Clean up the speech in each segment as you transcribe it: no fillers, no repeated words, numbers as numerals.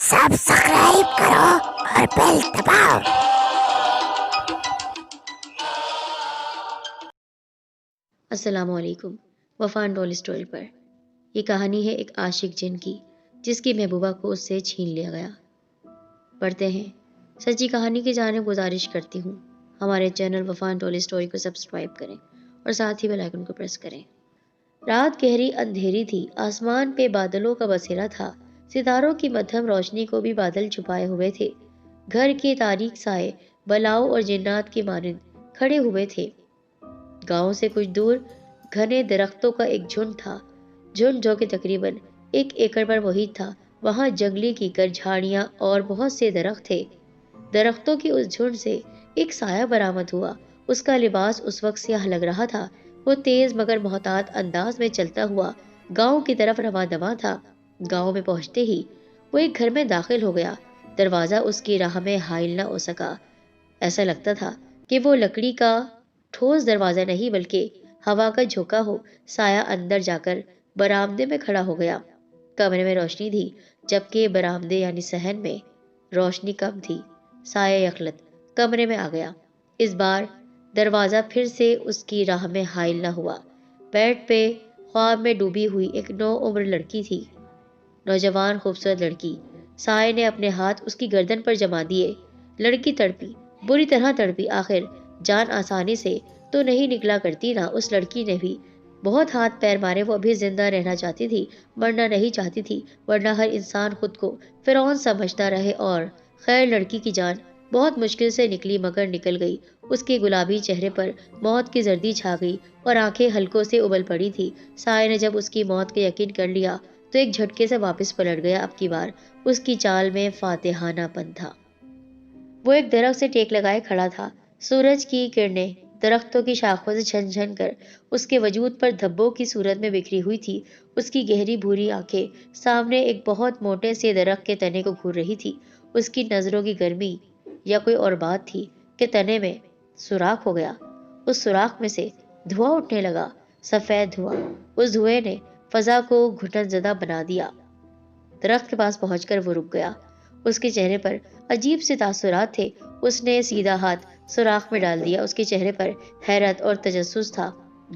Subscribe کرو اور بیل دباؤ۔ السلام علیکم۔ وفا ٹول اسٹوری پر یہ کہانی ہے ایک عاشق جن کی جس کی محبوبہ کو اس سے چھین لیا گیا۔ پڑھتے ہیں۔ سچی کہانی کی جانب گزارش کرتی ہوں ہمارے چینل وفا ٹول اسٹوری کو سبسکرائب کریں اور ساتھ ہی بیل آئیکن کو پریس کریں۔ رات گہری اندھیری تھی، آسمان پہ بادلوں کا بسیرا تھا، ستاروں کی مدھم روشنی کو بھی بادل چھپائے ہوئے تھے۔ گھر کے تاریک سائے بلاؤ اور جنات کی مانند کھڑے ہوئے تھے۔ گاؤں سے کچھ دور گھنے درختوں کا ایک جھنڈ تھا، جو کہ تقریباً 1 ایکڑ پر محیط تھا۔ وہاں جنگلی کیکر، جھاڑیاں اور بہت سے درخت تھے۔ درختوں کی اس جھنڈ سے ایک سایہ برآمد ہوا۔ اس کا لباس اس وقت سیاہ لگ رہا تھا۔ وہ تیز مگر محتاط انداز میں چلتا ہوا گاؤں کی طرف رواں دواں تھا۔ گاؤں میں پہنچتے ہی وہ ایک گھر میں داخل ہو گیا۔ دروازہ اس کی راہ میں حائل نہ ہو سکا۔ ایسا لگتا تھا کہ وہ لکڑی کا ٹھوس دروازہ نہیں بلکہ ہوا کا جھونکا ہو۔ سایہ اندر جا کر برآمدے میں کھڑا ہو گیا۔ کمرے میں روشنی تھی، جبکہ برآمدے یعنی صحن میں روشنی کم تھی۔ سایہ یکلت کمرے میں آ گیا۔ اس بار دروازہ پھر سے اس کی راہ میں حائل نہ ہوا۔ بیڈ پہ خواب میں ڈوبی ہوئی ایک نوعمر لڑکی تھی، نوجوان خوبصورت لڑکی۔ سایہ نے اپنے ہاتھ اس کی گردن پر جما دیے۔ لڑکی تڑپی، بری طرح تڑپی۔ آخر جان آسانی سے تو نہیں نکلا کرتی نا۔ اس لڑکی نے بھی بہت ہاتھ پیر مارے۔ وہ ابھی زندہ رہنا چاہتی تھی، مرنا نہیں چاہتی تھی، ورنہ ہر انسان خود کو فرعون سمجھتا رہے۔ اور خیر لڑکی کی جان بہت مشکل سے نکلی، مگر نکل گئی۔ اس کے گلابی چہرے پر موت کی زردی چھا گئی اور آنکھیں حلقوں سے ابل پڑی تھی۔ سایہ نے جب اس کی موت کا یقین کر لیا تو ایک جھٹکے سے واپس پلٹ گیا۔ اب کی بار اس کی چال میں فاتحانہ پن تھا۔ وہ ایک درخت سے ٹیک لگائے کھڑا تھا۔ سورج کی کرنیں درختوں کی شاخوں سے جھن جھن کر اس کے وجود پر دھبوں کی صورت میں بکھری ہوئی تھی۔ اس کی گہری بھوری آنکھیں سامنے ایک بہت موٹے سے درخت کے تنے کو گھور رہی تھی۔ اس کی نظروں کی گرمی یا کوئی اور بات تھی کہ تنے میں سوراخ ہو گیا۔ اس سوراخ میں سے دھواں اٹھنے لگا، سفید دھواں۔ اس دھوئے نے فضا کو گھٹن زدہ بنا دیا۔ درخت کے پاس پہنچ کر وہ رک گیا۔ اس کے چہرے پر عجیب سے تاثرات تھے۔ اس نے سیدھا ہاتھ سوراخ میں ڈال دیا۔ اس کے چہرے پر حیرت اور تجسس تھا،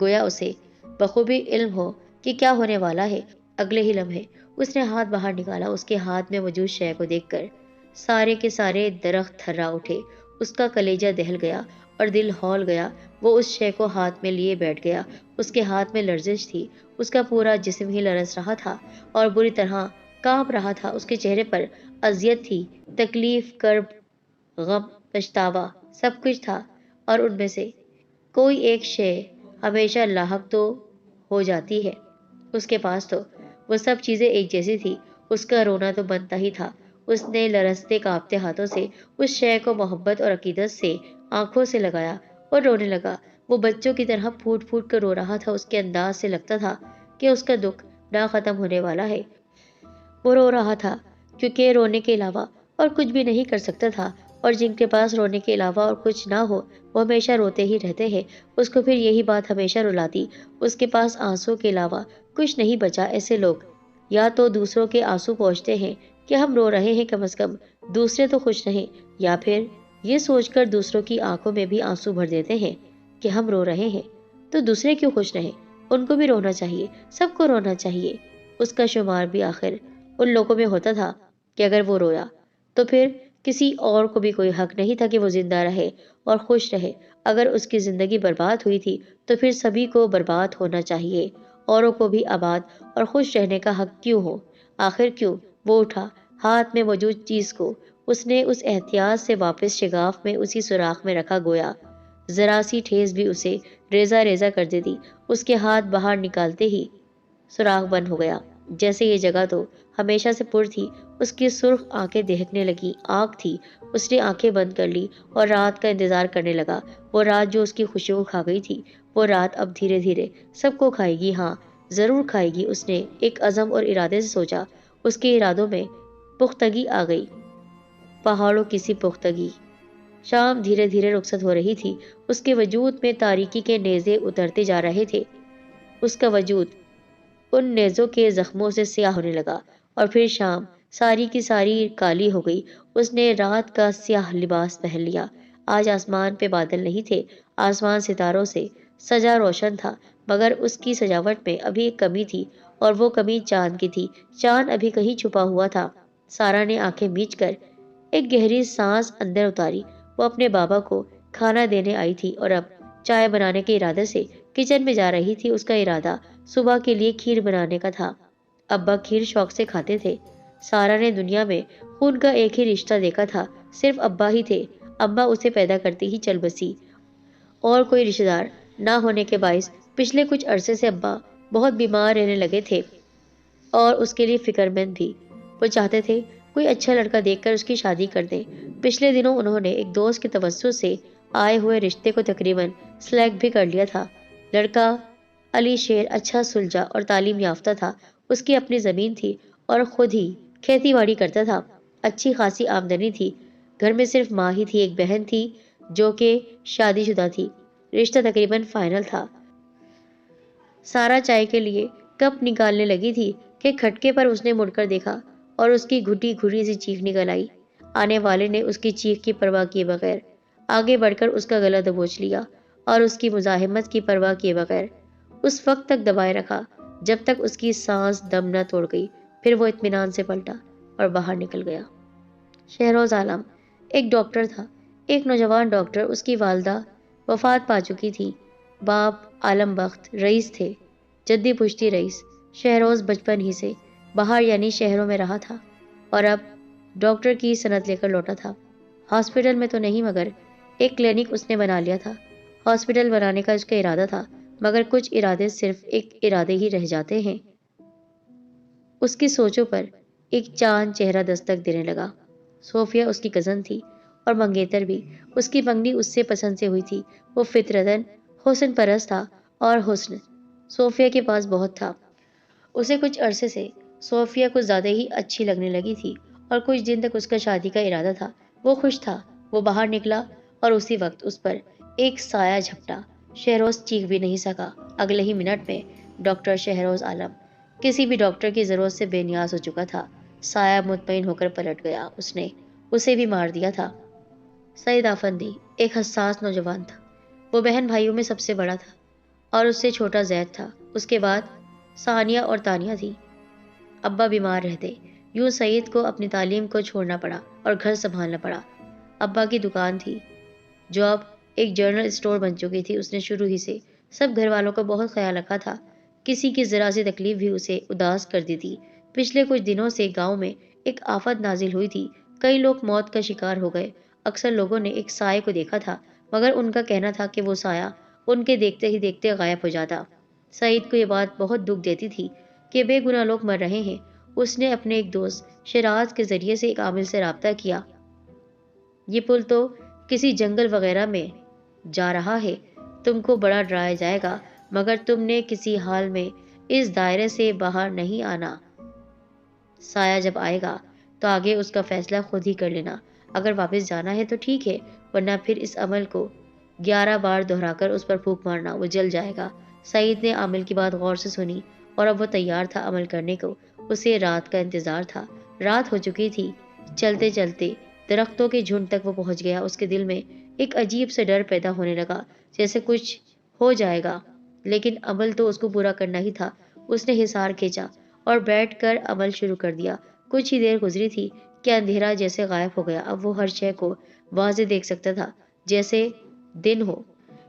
گویا اسے بخوبی علم ہو کہ کیا ہونے والا ہے۔ اگلے ہی لمحے اس نے ہاتھ باہر نکالا۔ اس کے ہاتھ میں موجود شے کو دیکھ کر سارے کے سارے درخت تھرا اٹھے۔ اس کا کلیجہ دہل گیا اور دل ہول گیا۔ وہ اس شے کو ہاتھ میں لیے بیٹھ گیا۔ اس کے ہاتھ میں لرزش تھی، اس کا پورا جسم ہی لرز رہا تھا اور بری طرح کانپ رہا تھا۔ اس کے چہرے پر اذیت تھی، تکلیف، کرب، غم، پچھتاوا، سب کچھ تھا۔ اور ان میں سے کوئی ایک شے ہمیشہ لاحق تو ہو جاتی ہے، اس کے پاس تو وہ سب چیزیں ایک جیسی تھی۔ اس کا رونا تو بنتا ہی تھا۔ اس نے لرزتے کانپتے ہاتھوں سے اس شے کو محبت اور عقیدت سے آنکھوں سے لگایا اور رونے لگا۔ وہ بچوں کی طرح پھوٹ پھوٹ کر رو رہا تھا۔ اس کے انداز سے لگتا تھا کہ اس کا دکھ نہ ختم ہونے والا ہے۔ وہ رو رہا تھا کیونکہ رونے کے علاوہ اور کچھ بھی نہیں کر سکتا تھا، اور جن کے پاس رونے کے علاوہ اور کچھ نہ ہو وہ ہمیشہ روتے ہی رہتے ہیں۔ اس کو پھر یہی بات ہمیشہ رلاتی، اس کے پاس آنسوں کے علاوہ کچھ نہیں بچا۔ ایسے لوگ یا تو دوسروں کے آنسو پوچھتے ہیں کہ ہم رو رہے ہیں، کم از کم دوسرے تو خوش رہیں، یا پھر یہ سوچ کر دوسروں کی آنکھوں میں بھی آنسو بھر دیتے ہیں کہ ہم رو رہے ہیں تو دوسرے کیوں خوش رہیں، ان کو بھی رونا چاہیے، سب کو رونا چاہیے۔ اس کا شمار بھی آخر ان لوگوں میں ہوتا تھا کہ اگر وہ رویا تو پھر کسی اور کو بھی کوئی حق نہیں تھا کہ وہ زندہ رہے اور خوش رہے۔ اگر اس کی زندگی برباد ہوئی تھی تو پھر سبھی کو برباد ہونا چاہیے، اوروں کو بھی آباد اور خوش رہنے کا حق کیوں ہو؟ آخر کیوں؟ وہ اٹھا، ہاتھ میں موجود چیز کو اس نے اس احتیاط سے واپس شگاف میں اسی سوراخ میں رکھا، گویا ذرا سی ٹھیس بھی اسے ریزہ ریزہ کر دیتی۔ اس کے ہاتھ باہر نکالتے ہی سوراخ بند ہو گیا۔ جیسے یہ جگہ تو ہمیشہ سے پر تھی۔ اس کی سرخ آنکھیں دہکنے لگی، آگ تھی۔ اس نے آنکھیں بند کر لی اور رات کا انتظار کرنے لگا۔ وہ رات جو اس کی خوشیوں کو کھا گئی تھی، وہ رات اب دھیرے دھیرے سب کو کھائے گی۔ ہاں ضرور کھائے گی۔ اس نے ایک عزم اور ارادے سے سوچا۔ اس کے ارادوں میں پختگی آ گئی، پہاڑوں کی سی پختگی۔ شام دھیرے دھیرے رخصت ہو رہی تھی۔ اس کے وجود میں تاریکی کے نیزے اترتے جا رہے تھے۔ اس کا وجود ان نیزوں کے زخموں سے سیاہ ہونے لگا، اور پھر شام ساری کی ساری کالی ہو گئی۔ اس نے رات کا سیاہ لباس پہن لیا۔ آج آسمان پہ بادل نہیں تھے، آسمان ستاروں سے سجا روشن تھا، مگر اس کی سجاوٹ میں ابھی ایک کمی تھی، اور وہ کمی چاند کی تھی۔ چاند ابھی کہیں چھپا ہوا تھا۔ سارا نے آنکھیں میچ کر ایک گہری سانس اندر اتاری۔ وہ اپنے بابا کو کھانا دینے آئی تھی اور اب چائے بنانے کے ارادے سے کچن میں جا رہی تھی۔ اس کا ارادہ صبح کے لیے کھیر بنانے کا تھا۔ ابا کھیر شوق سے کھاتے تھے۔ سارا نے دنیا میں خون کا ایک ہی رشتہ دیکھا تھا، صرف ابا ہی تھے۔ اماں اسے پیدا کرتے ہی چل بسی، اور کوئی رشتہ دار نہ ہونے کے باعث پچھلے کچھ عرصے سے ابا بہت بیمار رہنے لگے تھے اور اس کے لیے فکر مند بھی۔ وہ چاہتے تھے کوئی اچھا لڑکا دیکھ کر اس کی شادی کر دیں۔ پچھلے دنوں انہوں نے ایک دوست کے توسط سے آئے ہوئے رشتے کو تقریباً سلیکٹ بھی کر لیا تھا۔ لڑکا علی شیر اچھا سلجھا اور تعلیم یافتہ تھا۔ اس کی اپنی زمین تھی اور خود ہی کھیتی باڑی کرتا تھا۔ اچھی خاصی آمدنی تھی۔ گھر میں صرف ماں ہی تھی، ایک بہن تھی جو کہ شادی شدہ تھی۔ رشتہ تقریباً فائنل تھا۔ سارا چائے کے لیے کپ نکالنے لگی تھی کہ کھٹکے پر اس نے مڑ کر دیکھا اور اس کی گھٹی گھٹی سی چیخ نکل آئی۔ آنے والے نے اس کی چیخ کی پرواہ کیے بغیر آگے بڑھ کر اس کا گلا دبوچ لیا اور اس کی مزاحمت کی پرواہ کیے بغیر اس وقت تک دبائے رکھا جب تک اس کی سانس دم نہ توڑ گئی۔ پھر وہ اطمینان سے پلٹا اور باہر نکل گیا۔ شہروز عالم ایک ڈاکٹر تھا، ایک نوجوان ڈاکٹر۔ اس کی والدہ وفات پا چکی تھی۔ باپ عالم بخت رئیس تھے، جدی پشتی رئیس۔ شہروز بچپن ہی سے باہر یعنی شہروں میں رہا تھا اور اب ڈاکٹر کی سند لے کر لوٹا تھا۔ ہاسپٹل میں تو نہیں، مگر ایک کلینک اس نے بنا لیا تھا۔ ہاسپٹل بنانے کا اس کا ارادہ تھا، مگر کچھ ارادے صرف ایک ارادے ہی رہ جاتے ہیں۔ اس کی سوچوں پر ایک چاند چہرہ دستک دینے لگا۔ صوفیہ اس کی کزن تھی اور منگیتر بھی۔ اس کی منگنی اس سے پسند سے ہوئی تھی۔ وہ فطرتاً حسن پرست تھا اور حسن صوفیہ کے پاس بہت تھا۔ اسے کچھ عرصے سے صوفیہ کچھ زیادہ ہی اچھی لگنے لگی تھی اور کچھ دن تک اس کا شادی کا ارادہ تھا۔ وہ خوش تھا۔ وہ باہر نکلا اور اسی وقت اس پر ایک سایہ جھپٹا۔ شہروز چیخ بھی نہیں سکا۔ اگلے ہی منٹ میں ڈاکٹر شہروز عالم کسی بھی ڈاکٹر کی ضرورت سے بے نیاز ہو چکا تھا۔ سایہ مطمئن ہو کر پلٹ گیا۔ اس نے اسے بھی مار دیا تھا۔ سعید آفندی ایک حساس نوجوان تھا۔ وہ بہن بھائیوں میں سب سے بڑا تھا اور اس سے چھوٹا زید تھا۔ اس کے بعد ثانیہ اور تانیہ تھی۔ ابا بیمار رہتے، یوں سعید کو اپنی تعلیم کو چھوڑنا پڑا اور گھر سنبھالنا پڑا۔ ابا کی دکان تھی جو اب ایک جنرل اسٹور بن چکی تھی۔ اس نے شروع ہی سے سب گھر والوں کا بہت خیال رکھا تھا۔ کسی کی ذرا سی تکلیف بھی اسے اداس کر دی تھی۔ پچھلے کچھ دنوں سے گاؤں میں ایک آفت نازل ہوئی تھی۔ کئی لوگ موت کا شکار ہو گئے۔ اکثر لوگوں نے ایک سائے کو دیکھا تھا، مگر ان کا کہنا تھا کہ وہ سایہ ان کے دیکھتے ہی دیکھتے غائب ہو جاتا۔ سعید کو یہ بات بہت دکھ دیتی تھی کہ بے گناہ لوگ مر رہے ہیں۔ اس نے اپنے ایک دوست شیراز کے ذریعے سے ایک عامل سے رابطہ کیا۔ یہ پل تو کسی جنگل وغیرہ میں جا رہا ہے، تم کو بڑا ڈرایا جائے گا، مگر تم نے کسی حال میں اس دائرے سے باہر نہیں آنا۔ سایہ جب آئے گا تو آگے اس کا فیصلہ خود ہی کر لینا۔ اگر واپس جانا ہے تو ٹھیک ہے، ورنہ پھر اس عمل کو 11 بار دہرا کر اس پر پھونک مارنا، وہ جل جائے گا۔ سعید نے عامل کی بات غور سے سنی اور اب وہ تیار تھا عمل کرنے کو۔ اسے رات کا انتظار تھا۔ رات ہو چکی تھی۔ چلتے چلتے درختوں کے جھنڈ تک وہ پہنچ گیا۔ اس کے دل میں ایک عجیب سے ڈر پیدا ہونے لگا، جیسے کچھ ہو جائے گا، لیکن عمل تو اس کو پورا کرنا ہی تھا۔ اس نے حصار کھینچا اور بیٹھ کر عمل شروع کر دیا۔ کچھ ہی دیر گزری تھی کہ اندھیرا جیسے غائب ہو گیا۔ اب وہ ہر شے کو واضح دیکھ سکتا تھا، جیسے دن ہو۔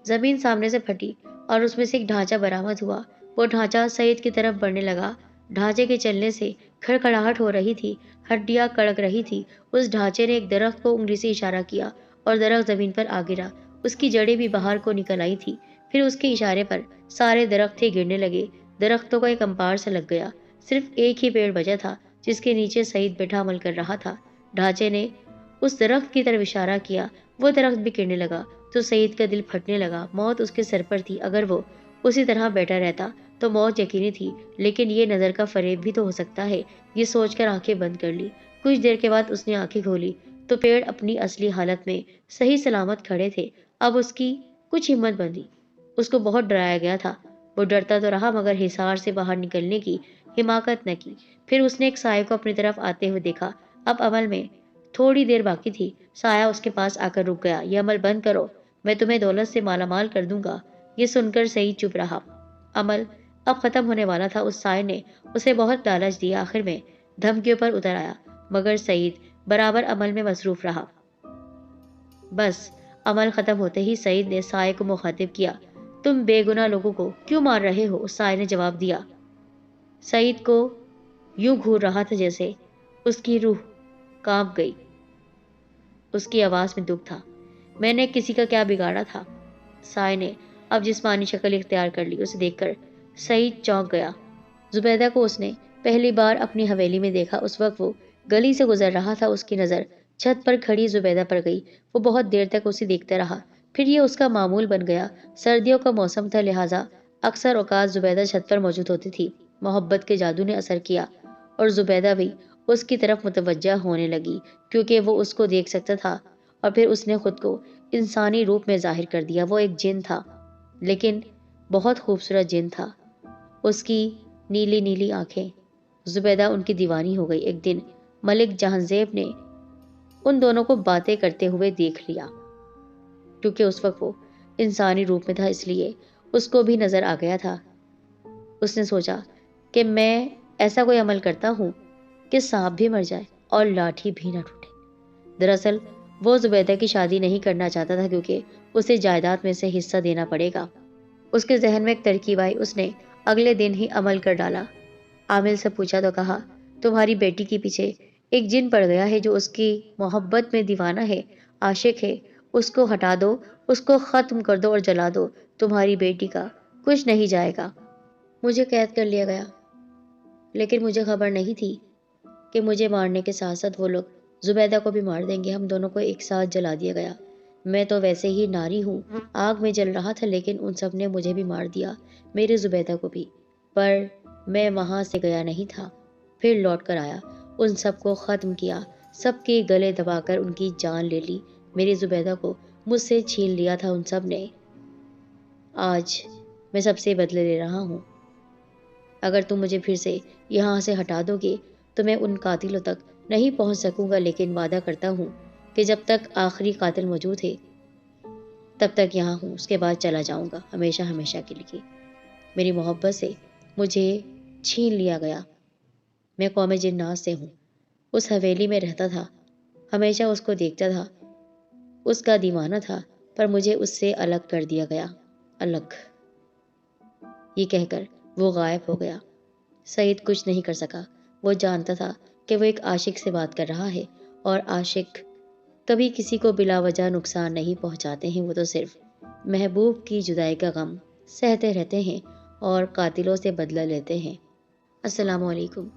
زمین سامنے سے پھٹی اور اس میں سے ایک ڈھانچہ برآمد ہوا۔ وہ ڈھانچہ سعید کی طرف بڑھنے لگا۔ ڈھانچے کے چلنے سے کھڑکھڑاہٹ ہو رہی تھی، ہڈیاں کڑک رہی تھی۔ اس ڈھانچے نے ایک درخت کو انگلی سے اشارہ کیا اور درخت زمین پر آ گرا۔ اس کی جڑیں بھی باہر کو نکل آئی تھی۔ پھر اس کے اشارے پر سارے درخت ہی گرنے لگے۔ درختوں کا ایک امپار سا لگ گیا۔ صرف ایک ہی پیڑ بچا تھا جس کے نیچے سعید بیٹھا عمل کر رہا تھا۔ ڈھانچے نے اس درخت کی طرف اشارہ کیا، وہ درخت بھی گرنے لگا تو سعید کا دل پھٹنے لگا۔ موت اس کے سر پر تھی۔ اگر وہ اسی طرح بیٹھا رہتا تو موت یقینی تھی، لیکن یہ نظر کا فریب بھی تو ہو سکتا ہے۔ یہ سوچ کر آنکھیں بند کر لی۔ کچھ دیر کے بعد اس نے آنکھیں کھولی تو پیڑ اپنی اصلی حالت میں صحیح سلامت کھڑے تھے۔ اب اس کی کچھ ہمت بندھی۔ اس کو بہت ڈرایا گیا تھا۔ وہ ڈرتا تو رہا، مگر حصار سے باہر نکلنے کی حماقت نہ کی۔ پھر اس نے ایک سائے کو اپنی طرف آتے ہوئے دیکھا۔ اب عمل میں تھوڑی دیر باقی تھی۔ سایہ اس کے پاس آ کر رک گیا۔ یہ عمل بند کرو، میں تمہیں دولت سے مالا مال کر دوں گا۔ یہ سن کر سعید چپ رہا۔ عمل اب ختم ہونے والا تھا۔ اس سائے نے اسے بہت لالچ دیا، آخر میں دھمکیوں پر اتر آیا، مگر سعید برابر عمل میں مصروف رہا۔ بس عمل ختم ہوتے ہی سعید نے سائے کو مخاطب کیا، تم بے گناہ لوگوں کو کیوں مار رہے ہو؟ اس سائے نے جواب دیا۔ سعید کو یوں گھور رہا تھا جیسے اس کی روح کانپ گئی۔ اس کی آواز میں دکھ تھا۔ میں نے کسی کا کیا بگاڑا تھا؟ سائے نے اب جسمانی شکل اختیار کر لی۔ اسے دیکھ کر سعید چونک گیا۔ زبیدہ کو اس نے پہلی بار اپنی حویلی میں دیکھا۔ اس وقت وہ گلی سے گزر رہا تھا۔ اس کی نظر چھت پر کھڑی زبیدہ پر گئی۔ وہ بہت دیر تک اسے دیکھتا رہا، پھر یہ اس کا معمول بن گیا۔ سردیوں کا موسم تھا، لہٰذا اکثر اوقات زبیدہ چھت پر موجود ہوتی تھی۔ محبت کے جادو نے اثر کیا اور زبیدہ بھی اس کی طرف متوجہ ہونے لگی، کیونکہ وہ اس کو دیکھ سکتا تھا۔ اور پھر اس نے خود کو انسانی روپ میں ظاہر کر دیا۔ وہ ایک جن تھا، لیکن بہت خوبصورت جن تھا۔ اس کی نیلی نیلی آنکھیں، زبیدہ ان کی دیوانی ہو گئی۔ ایک دن ملک جہانزیب نے ان دونوں کو باتیں کرتے ہوئے دیکھ لیا۔ کیونکہ اس وقت وہ انسانی روپ میں تھا، اس لیے اس کو بھی نظر آ گیا تھا۔ اس نے سوچا کہ میں ایسا کوئی عمل کرتا ہوں کہ سانپ بھی مر جائے اور لاٹھی بھی نہ ٹوٹے۔ دراصل وہ زبیدہ کی شادی نہیں کرنا چاہتا تھا، کیونکہ اسے جائیداد میں سے حصہ دینا پڑے گا۔ اس کے ذہن میں ایک ترکیب آئی۔ اس نے اگلے دن ہی عمل کر ڈالا۔ عامل سے پوچھا تو کہا، تمہاری بیٹی کے پیچھے ایک جن پڑ گیا ہے جو اس کی محبت میں دیوانہ ہے، عاشق ہے۔ اس کو ہٹا دو، اس کو ختم کر دو اور جلا دو۔ تمہاری بیٹی کا کچھ نہیں جائے گا۔ مجھے قید کر لیا گیا، لیکن مجھے خبر نہیں تھی کہ مجھے مارنے کے ساتھ ساتھ وہ لوگ زبیدہ کو بھی مار دیں گے۔ ہم دونوں کو ایک ساتھ جلا دیا گیا۔ میں تو ویسے ہی ناری ہوں، آگ میں جل رہا تھا، لیکن ان سب نے مجھے بھی مار دیا، میرے زبیدہ کو بھی۔ پر میں وہاں سے گیا نہیں تھا، پھر لوٹ کر آیا، ان سب کو ختم کیا، سب کے گلے دبا کر ان کی جان لے لی۔ میری زبیدہ کو مجھ سے چھین لیا تھا ان سب نے۔ آج میں سب سے بدلے لے رہا ہوں۔ اگر تم مجھے پھر سے یہاں سے ہٹا دو گے تو میں ان قاتلوں تک نہیں پہنچ سکوں گا، لیکن وعدہ کرتا ہوں کہ جب تک آخری قاتل موجود ہے تب تک یہاں ہوں، اس کے بعد چلا جاؤں گا ہمیشہ ہمیشہ کے لیے۔ میری محبت سے مجھے چھین لیا گیا۔ میں قوم جنات سے ہوں، اس حویلی میں رہتا تھا، ہمیشہ اس کو دیکھتا تھا، اس کا دیوانہ تھا، پر مجھے اس سے الگ کر دیا گیا۔ الگ، یہ کہہ کر وہ غائب ہو گیا۔ سعید کچھ نہیں کر سکا۔ وہ جانتا تھا کہ وہ ایک عاشق سے بات کر رہا ہے، اور عاشق کبھی کسی کو بلا وجہ نقصان نہیں پہنچاتے ہیں، وہ تو صرف محبوب کی جدائی کا غم سہتے رہتے ہیں اور قاتلوں سے بدلہ لیتے ہیں۔ السلام علیکم۔